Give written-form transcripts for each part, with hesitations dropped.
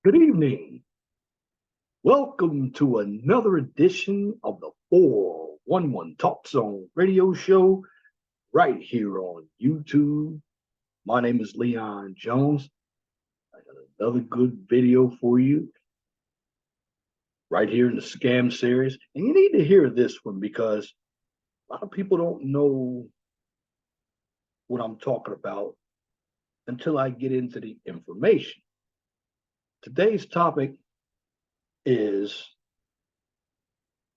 Good evening. Welcome to another edition of the 411 Talk Zone radio show right here on YouTube. My name is Leon Jones. I got another good video for you right here in the scam series. And you need to hear this one because a lot of people don't know what I'm talking about until I get into the information. Today's topic is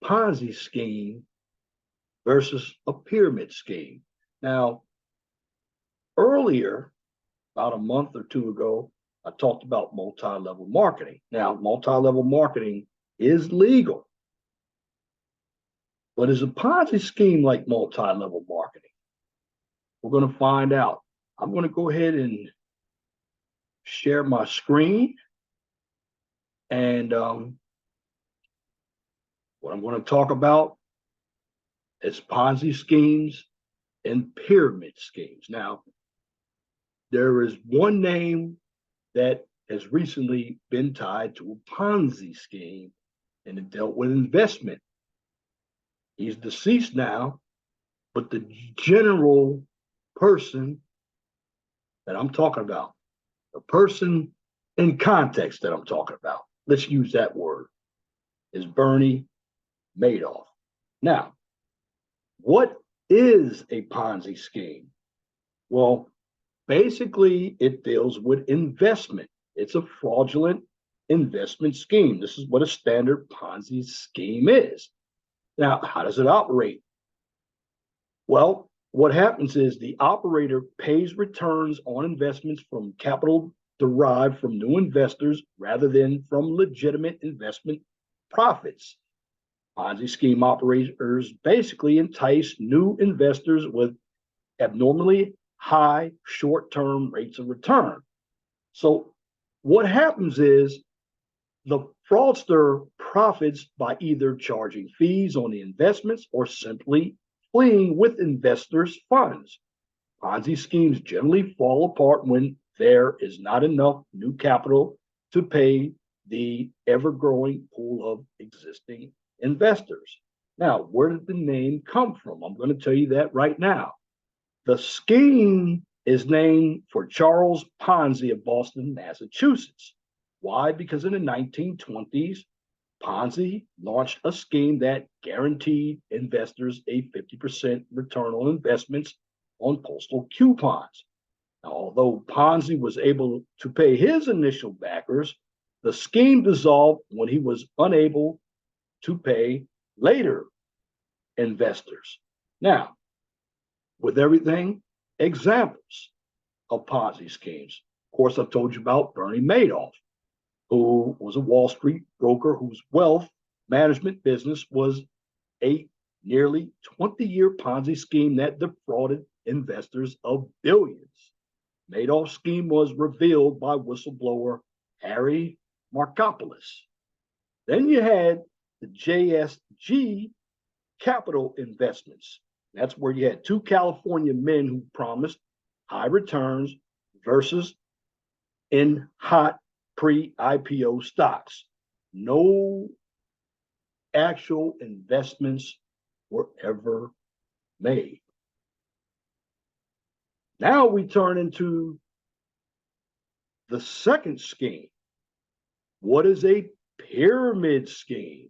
Ponzi scheme versus a pyramid scheme. Now, earlier, about a month or two ago, I talked about multi-level marketing. Now, multi-level marketing is legal, but is a Ponzi scheme like multi-level marketing? We're going to find out. I'm going to go ahead and share my screen, and what I'm going to talk about is Ponzi schemes and pyramid schemes. Now, there is one name that has recently been tied to a Ponzi scheme, and it dealt with investment. He's deceased now, but the general person that I'm talking about, the person in context that I'm talking about, let's use that word, is Bernie Madoff. Now, what is a Ponzi scheme? Well, basically, it deals with investment. It's a fraudulent investment scheme. This is what a standard Ponzi scheme is. Now, how does it operate? Well, what happens is the operator pays returns on investments from capital derived from new investors rather than from legitimate investment profits. Ponzi scheme operators basically entice new investors with abnormally high short-term rates of return. So what happens is the fraudster profits by either charging fees on the investments or simply fleeing with investors' funds. Ponzi schemes generally fall apart when there is not enough new capital to pay the ever-growing pool of existing investors. Now, where did the name come from? I'm going to tell you that right now. The scheme is named for Charles Ponzi of Boston, Massachusetts. Why? Because in the 1920s, Ponzi launched a scheme that guaranteed investors a 50% return on investments on postal coupons. Now, although Ponzi was able to pay his initial backers, the scheme dissolved when he was unable to pay later investors. Now, with everything, examples of Ponzi schemes. Of course, I've told you about Bernie Madoff, who was a Wall Street broker whose wealth management business was a nearly 20-year Ponzi scheme that defrauded investors of billions. Madoff's scheme was revealed by whistleblower Harry Markopoulos. Then you had the JSG Capital Investments. That's where you had two California men who promised high returns versus in hot pre-IPO stocks. No actual investments were ever made. Now we turn into the second scheme. What is a pyramid scheme?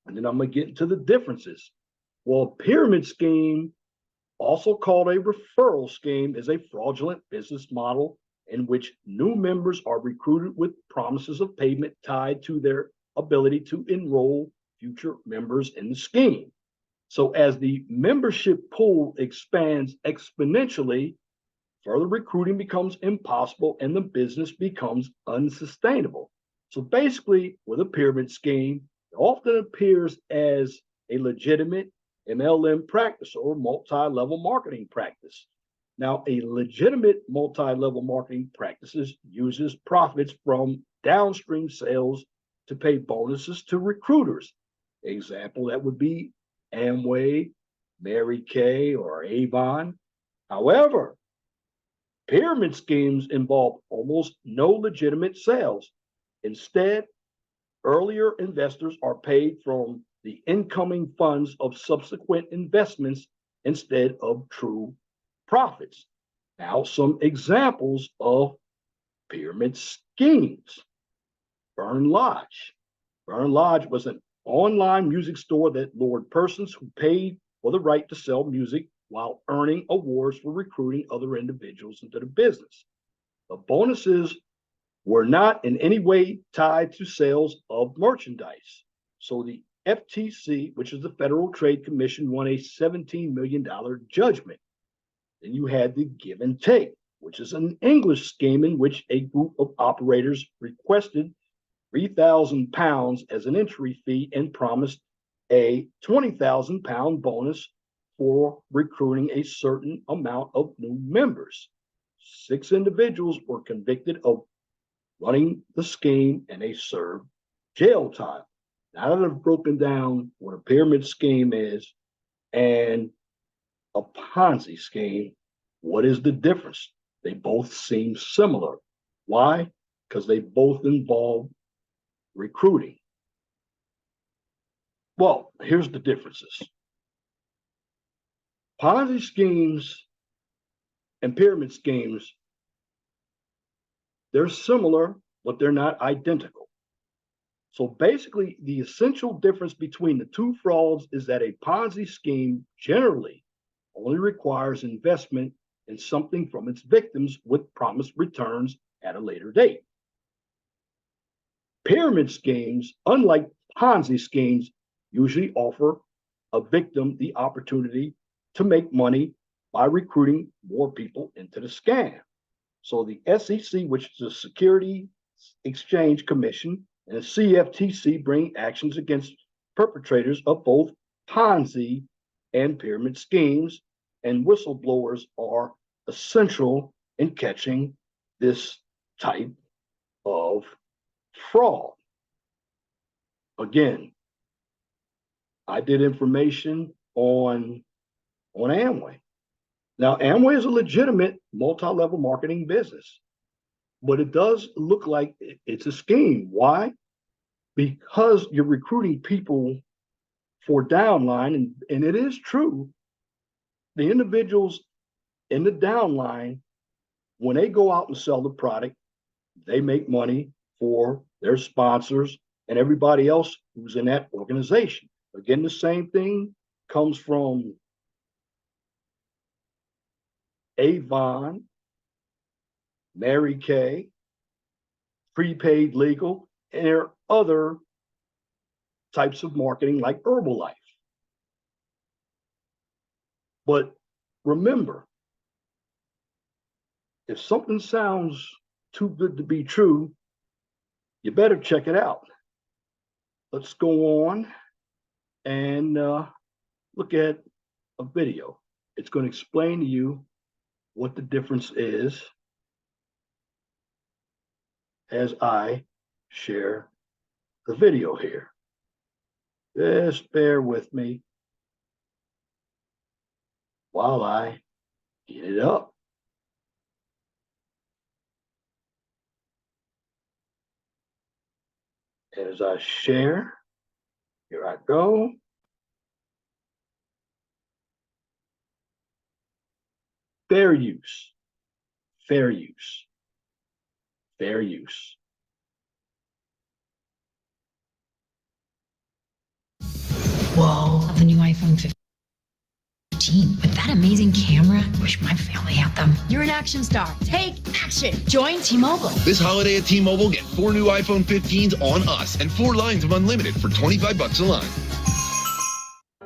And then I'm going to get into the differences. Well, a pyramid scheme, also called a referral scheme, is a fraudulent business model in which new members are recruited with promises of payment tied to their ability to enroll future members in the scheme. So as the membership pool expands exponentially, further recruiting becomes impossible and the business becomes unsustainable. So basically, with a pyramid scheme, it often appears as a legitimate MLM practice or multi-level marketing practice. Now, a legitimate multi-level marketing practices uses profits from downstream sales to pay bonuses to recruiters. Example, that would be Amway, Mary Kay, or Avon. However, pyramid schemes involve almost no legitimate sales. Instead, earlier investors are paid from the incoming funds of subsequent investments instead of true profits. Now, some examples of pyramid schemes. Burn Lodge. Burn Lodge was an online music store that lured persons who paid for the right to sell music while earning awards for recruiting other individuals into the business. The bonuses were not in any way tied to sales of merchandise. So the FTC, which is the Federal Trade Commission, won a $17 million judgment. Then you had the give and take, which is an English scheme in which a group of operators requested £3,000 as an entry fee and promised a £20,000 bonus for recruiting a certain amount of new members. 6 individuals were convicted of running the scheme and they served jail time. Now that I've broken down what a pyramid scheme is and a Ponzi scheme, what is the difference? They both seem similar. Why? Because they both involve recruiting. Well, here's the differences. Ponzi schemes and pyramid schemes, they're similar, but they're not identical. So basically, the essential difference between the two frauds is that a Ponzi scheme generally only requires investment in something from its victims with promised returns at a later date. Pyramid schemes, unlike Ponzi schemes, usually offer a victim the opportunity to make money by recruiting more people into the scam. So the SEC, which is the Security Exchange Commission, and the CFTC bring actions against perpetrators of both Ponzi and pyramid schemes, and whistleblowers are essential in catching this type of fraud. Again, I did information on Amway. Now, Amway is a legitimate multi-level marketing business, but it does look like it's a scheme. Why? Because you're recruiting people for downline, and it is true. The individuals in the downline, when they go out and sell the product, they make money for their sponsors and everybody else who's in that organization. Again, the same thing comes from Avon, Mary Kay, Prepaid Legal, and there are other types of marketing like Herbalife. But remember, if something sounds too good to be true, you better check it out. Let's go on and look at a video. It's going to explain to you what the difference is as I share the video here. Just bear with me while I get it up. As I share, here I go. Fair use, fair use, fair use. Whoa, the new iPhone 15 with that amazing camera. Wish my family had them. You're an action star. Take action. Join T-Mobile. This holiday at T-Mobile, get 4 new iPhone 15s on us and 4 lines of unlimited for $25 a line.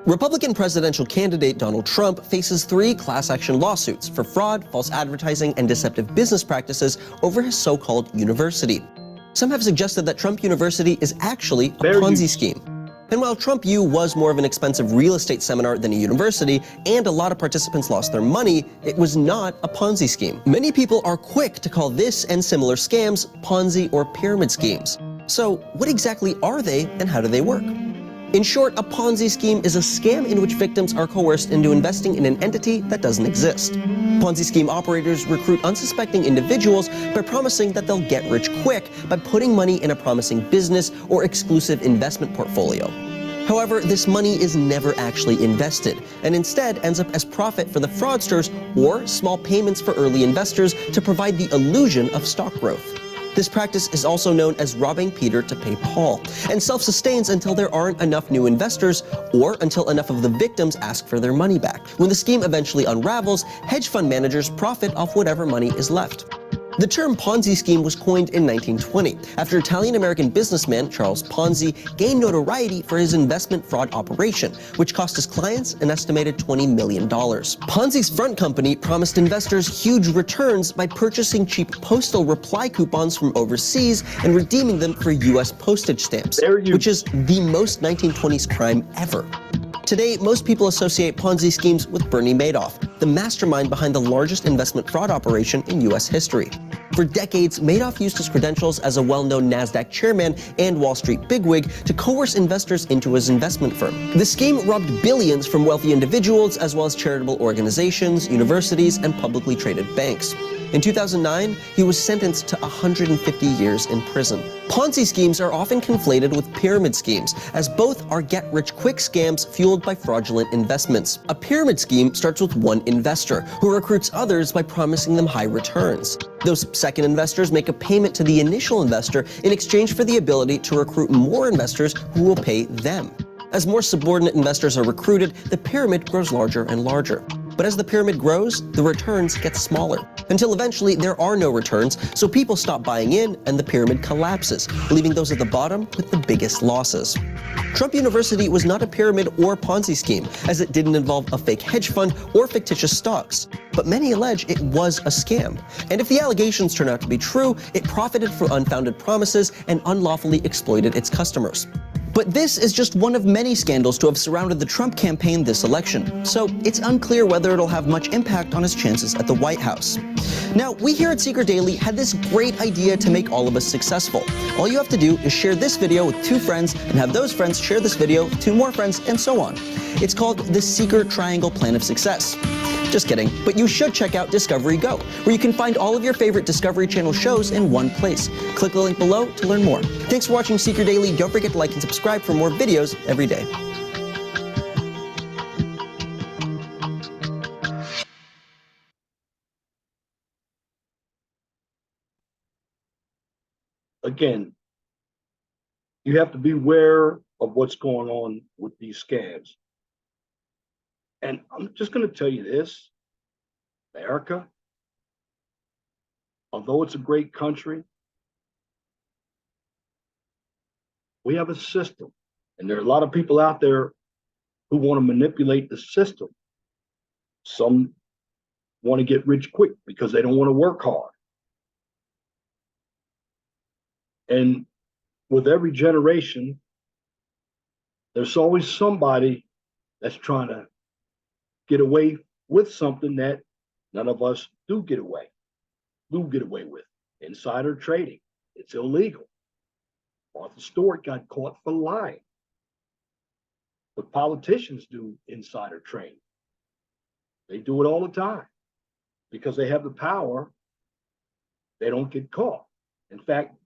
Republican presidential candidate Donald Trump faces 3 class action lawsuits for fraud, false advertising, and deceptive business practices over his so-called university. Some have suggested that Trump University is actually a Ponzi scheme. And while Trump U was more of an expensive real estate seminar than a university, and a lot of participants lost their money, it was not a Ponzi scheme. Many people are quick to call this and similar scams Ponzi or pyramid schemes. So what exactly are they and how do they work? In short, a Ponzi scheme is a scam in which victims are coerced into investing in an entity that doesn't exist. Ponzi scheme operators recruit unsuspecting individuals by promising that they'll get rich quick by putting money in a promising business or exclusive investment portfolio. However, this money is never actually invested, and instead ends up as profit for the fraudsters or small payments for early investors to provide the illusion of stock growth. This practice is also known as robbing Peter to pay Paul, and self-sustains until there aren't enough new investors or until enough of the victims ask for their money back. When the scheme eventually unravels, hedge fund managers profit off whatever money is left. The term Ponzi scheme was coined in 1920 after Italian-American businessman Charles Ponzi gained notoriety for his investment fraud operation, which cost his clients an estimated $20 million. Ponzi's front company promised investors huge returns by purchasing cheap postal reply coupons from overseas and redeeming them for U.S. postage stamps, which is the most 1920s crime ever. Today, most people associate Ponzi schemes with Bernie Madoff, the mastermind behind the largest investment fraud operation in U.S. history. For decades, Madoff used his credentials as a well-known NASDAQ chairman and Wall Street bigwig to coerce investors into his investment firm. The scheme robbed billions from wealthy individuals as well as charitable organizations, universities, and publicly traded banks. In 2009, he was sentenced to 150 years in prison. Ponzi schemes are often conflated with pyramid schemes, as both are get-rich-quick scams fueled by fraudulent investments. A pyramid scheme starts with one investor, who recruits others by promising them high returns. Those second investors make a payment to the initial investor in exchange for the ability to recruit more investors who will pay them. As more subordinate investors are recruited, the pyramid grows larger and larger. But as the pyramid grows, the returns get smaller, until eventually there are no returns, so people stop buying in and the pyramid collapses, leaving those at the bottom with the biggest losses. Trump University was not a pyramid or Ponzi scheme, as it didn't involve a fake hedge fund or fictitious stocks. But many allege it was a scam. And if the allegations turn out to be true, it profited from unfounded promises and unlawfully exploited its customers. But this is just one of many scandals to have surrounded the Trump campaign this election, so it's unclear whether it'll have much impact on his chances at the White House. Now, we here at Secret Daily had this great idea to make all of us successful. All you have to do is share this video with 2 friends and have those friends share this video with 2 more friends and so on. It's called the Secret Triangle Plan of Success. Just kidding, but you should check out Discovery Go, where you can find all of your favorite Discovery Channel shows in one place. Click the link below to learn more. Thanks for watching Secret Daily. Don't forget to like and subscribe for more videos every day. Again, you have to be aware of what's going on with these scams. And I'm just going to tell you this, America, although it's a great country, we have a system. And there are a lot of people out there who want to manipulate the system. Some want to get rich quick because they don't want to work hard. And with every generation, there's always somebody that's trying to get away with something that none of us do get away with. Insider trading. It's illegal. Martha Stewart got caught for lying. But politicians do insider trading. They do it all the time. Because they have the power, they don't get caught. In fact,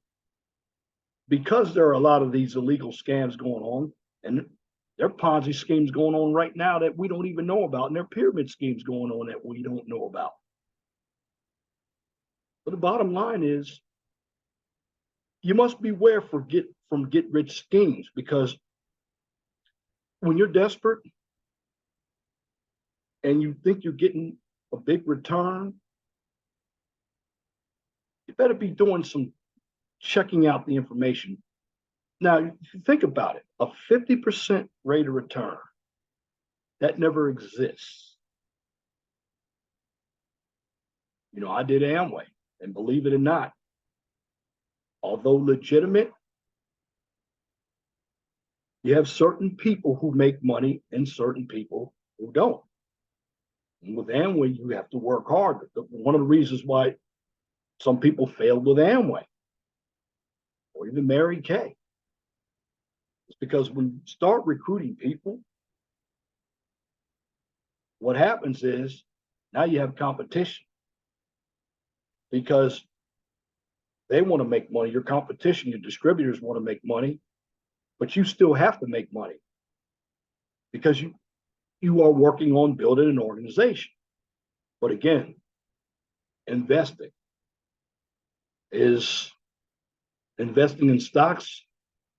because there are a lot of these illegal scams going on, and there are Ponzi schemes going on right now that we don't even know about, and there are pyramid schemes going on that we don't know about. But the bottom line is, you must beware from get-rich schemes, because when you're desperate and you think you're getting a big return, you better be doing some checking out the information. Now, if you think about it, a 50% rate of return, that never exists. You know, I did Amway, and believe it or not, although legitimate, you have certain people who make money and certain people who don't. And with Amway, you have to work hard. One of the reasons why some people failed with Amway, or even Mary Kay, is because when you start recruiting people, what happens is Now you have competition because they want to make money. Your competition, your distributors want to make money, but you still have to make money because you are working on building an organization. But again, investing is investing in stocks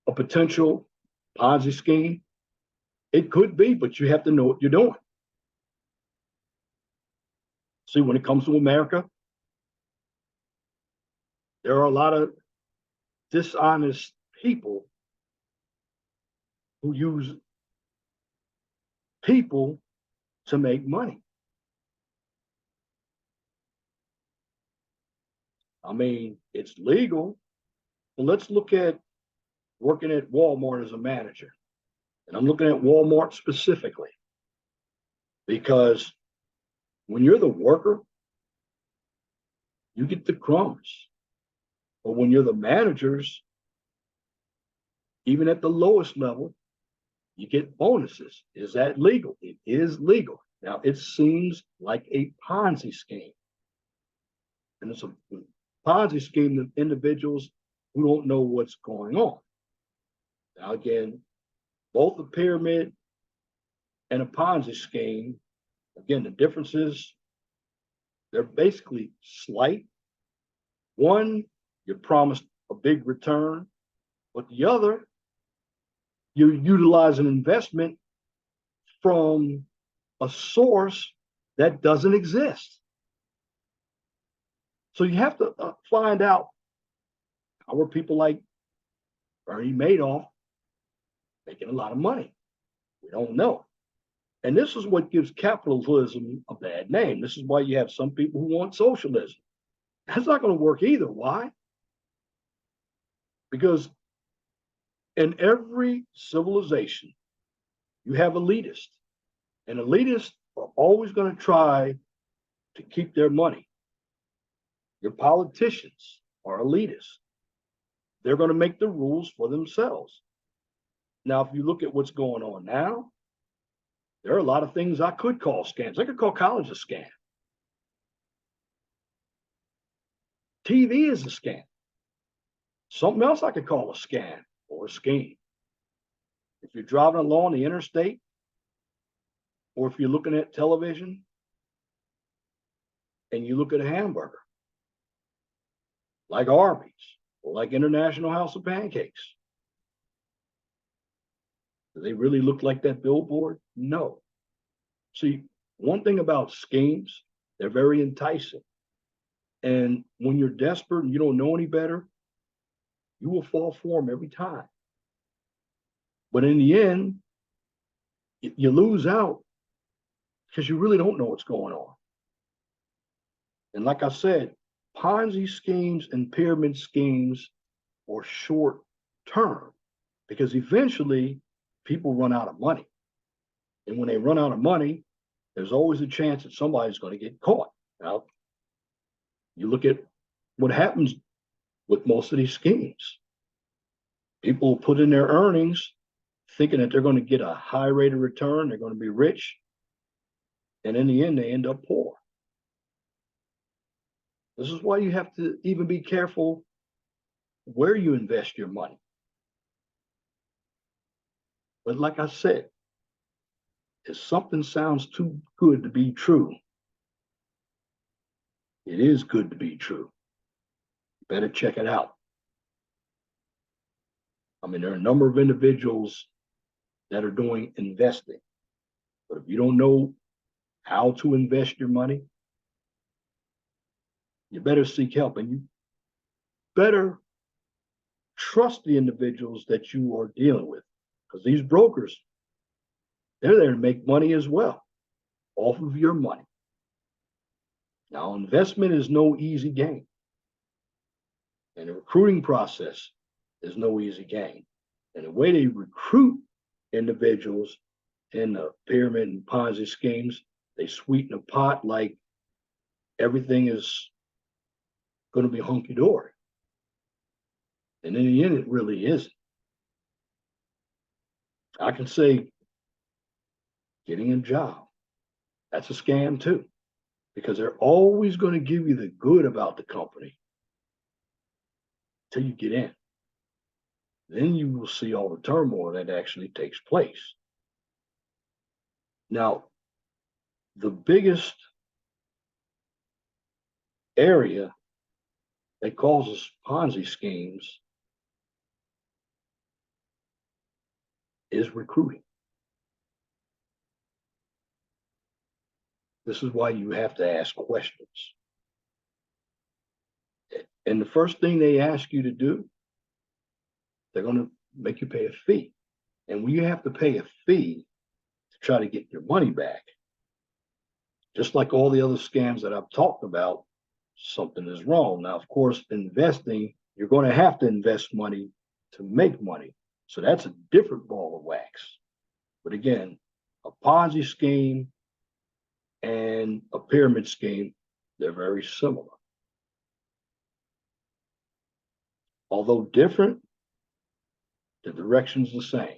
a potential Ponzi scheme? It could be, but you have to know what you're doing. See, when it comes to America, there are a lot of dishonest people who use people to make money. I mean, it's legal, but let's look at working at Walmart as a manager. And I'm looking at Walmart specifically because when you're the worker, you get the crumbs. But when you're the managers, even at the lowest level, you get bonuses. Is that legal? It is legal. Now, it seems like a Ponzi scheme. And it's a Ponzi scheme of individuals who don't know what's going on. Now, again, both a pyramid and a Ponzi scheme, again, the differences, they're basically slight. One, you're promised a big return, but the other, you utilize an investment from a source that doesn't exist. So you have to find out how are people like Bernie Madoff making a lot of money. We don't know. And this is what gives capitalism a bad name. This is why you have some people who want socialism. That's not going to work either. Why? Because in every civilization, you have elitists. And elitists are always going to try to keep their money. Your politicians are elitists. They're going to make the rules for themselves. Now, if you look at what's going on now, there are a lot of things I could call scams. I could call college a scam. TV is a scam. Something else I could call a scam or a scheme. If you're driving along the interstate, or if you're looking at television and you look at a hamburger, like Arby's or like International House of Pancakes, do they really look like that billboard? No. See, one thing about schemes, they're very enticing. And when you're desperate and you don't know any better, you will fall for them every time. But in the end, you lose out because you really don't know what's going on. And like I said, Ponzi schemes and pyramid schemes are short term because eventually people run out of money. And when they run out of money, there's always a chance that somebody's going to get caught. Now, you look at what happens with most of these schemes. People put in their earnings thinking that they're going to get a high rate of return, they're going to be rich, and in the end, they end up poor. This is why you have to even be careful where you invest your money. But like I said, if something sounds too good to be true, it is good to be true. You better check it out. I mean, there are a number of individuals that are doing investing. But if you don't know how to invest your money, you better seek help, and you better trust the individuals that you are dealing with, because these brokers, they're there to make money as well off of your money. Now, investment is no easy game, and the recruiting process is no easy game. And the way they recruit individuals in the pyramid and Ponzi schemes, they sweeten the pot like everything is going to be hunky-dory. And in the end, it really isn't. I can say getting a job, that's a scam too. because they're always going to give you the good about the company till you get in. Then you will see all the turmoil that actually takes place. Now, the biggest area that causes Ponzi schemes is recruiting. This is why you have to ask questions. And the first thing they ask you to do, they're going to make you pay a fee. And when you have to pay a fee to try to get your money back, just like all the other scams that I've talked about, something is wrong. Now, of course, investing, you're going to have to invest money to make money. So that's a different ball of wax. But again, a Ponzi scheme and a pyramid scheme, they're very similar. Although different, the direction's the same.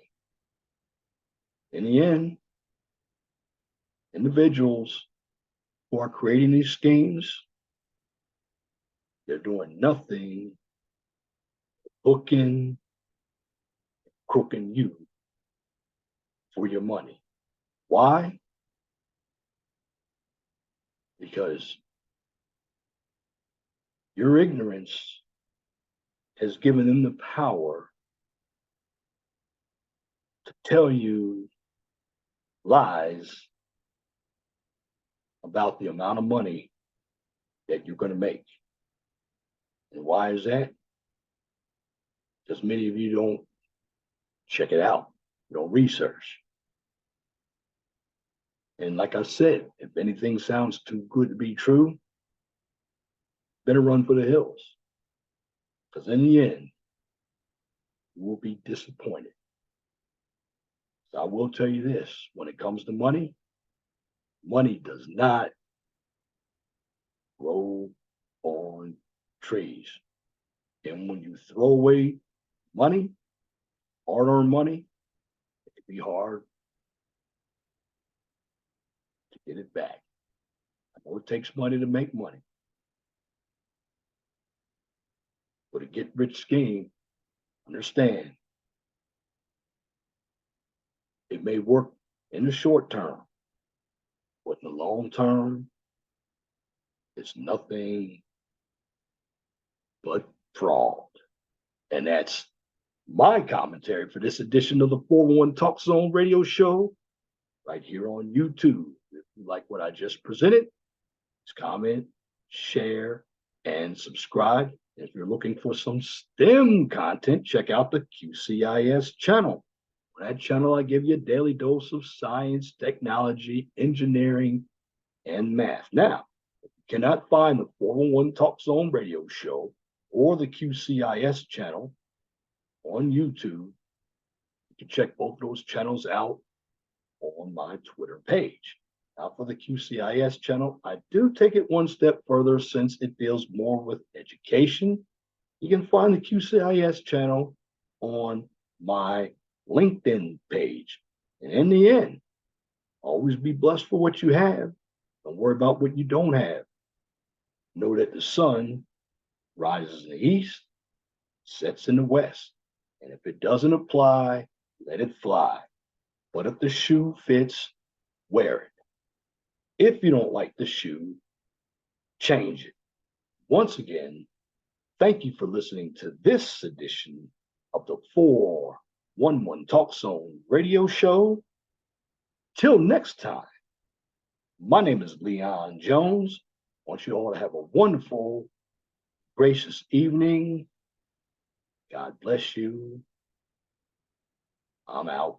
In the end, individuals who are creating these schemes, they're doing nothing hooking, crooking you for your money. Why? Because your ignorance has given them the power to tell you lies about the amount of money that you're going to make. And why is that? Because many of you don't check it out, you don't research. And like I said, if anything sounds too good to be true, better run for the hills. Because in the end, you will be disappointed. So I will tell you this, when it comes to money, money does not grow on trees. And when you throw away money, hard-earned money, it can be hard to get it back. I know it takes money to make money. But a get-rich scheme, understand, it may work in the short term, but in the long term, it's nothing but fraud. And that's my commentary for this edition of the 411 Talk Zone radio show right here on YouTube. If you like what I just presented, just comment, share, and subscribe. If you're looking for some STEM content, check out the QCIS channel. On that channel, I give you a daily dose of science, technology, engineering, and math. Now, if you cannot find the 411 Talk Zone radio show or the QCIS channel on YouTube, you can check both those channels out on my Twitter page. Now, for the QCIS channel, I do take it one step further since it deals more with education. You can find the QCIS channel on my LinkedIn page. And in the end, always be blessed for what you have. Don't worry about what you don't have. Know that the sun rises in the east, sets in the west. And if it doesn't apply, let it fly. But if the shoe fits, wear it. If you don't like the shoe, change it. Once again, thank you for listening to this edition of the 411 Talk Zone radio show. Till next time, my name is Leon Jones. I want you all to have a wonderful, gracious evening. God bless you. I'm out.